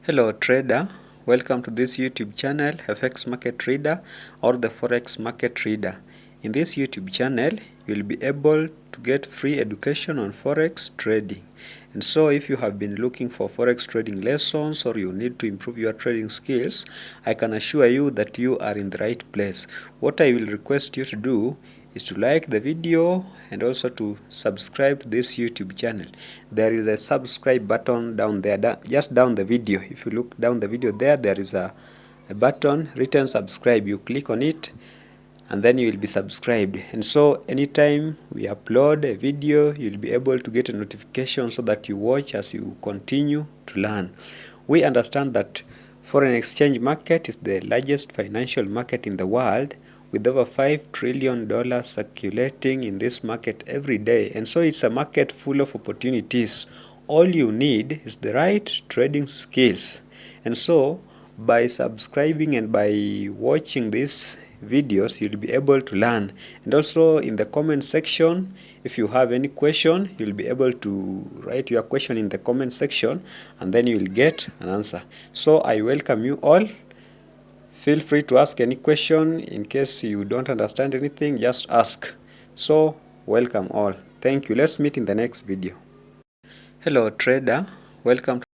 Hello trader, welcome to this YouTube channel, FX Market Trader or the Forex Market Trader. In this YouTube channel, you'll be able to get free education on Forex trading. And so if you have been looking for Forex trading lessons or you need to improve your trading skills, I can assure you that you are in the right place. What I will request you to do is to like the video and also to subscribe to this YouTube channel. There is a subscribe button down there, just down the video. If you look down the video there is a button written subscribe. You click on it and then you will be subscribed, and so anytime we upload a video you'll be able to get a notification so that you watch as you continue to learn. We understand that foreign exchange market is the largest financial market in the world, with over $5 trillion circulating in this market every day, and so it's a market full of opportunities. All you need is the right trading skills. And so by subscribing and by watching these videos you'll be able to learn. And also in the comment section, if you have any question, you'll be able to write your question in the comment section and then you'll get an answer. So I welcome you all. Feel free to ask any question. In case you don't understand anything, just ask. So welcome all. Thank you. Let's meet in the next video. Hello trader, welcome to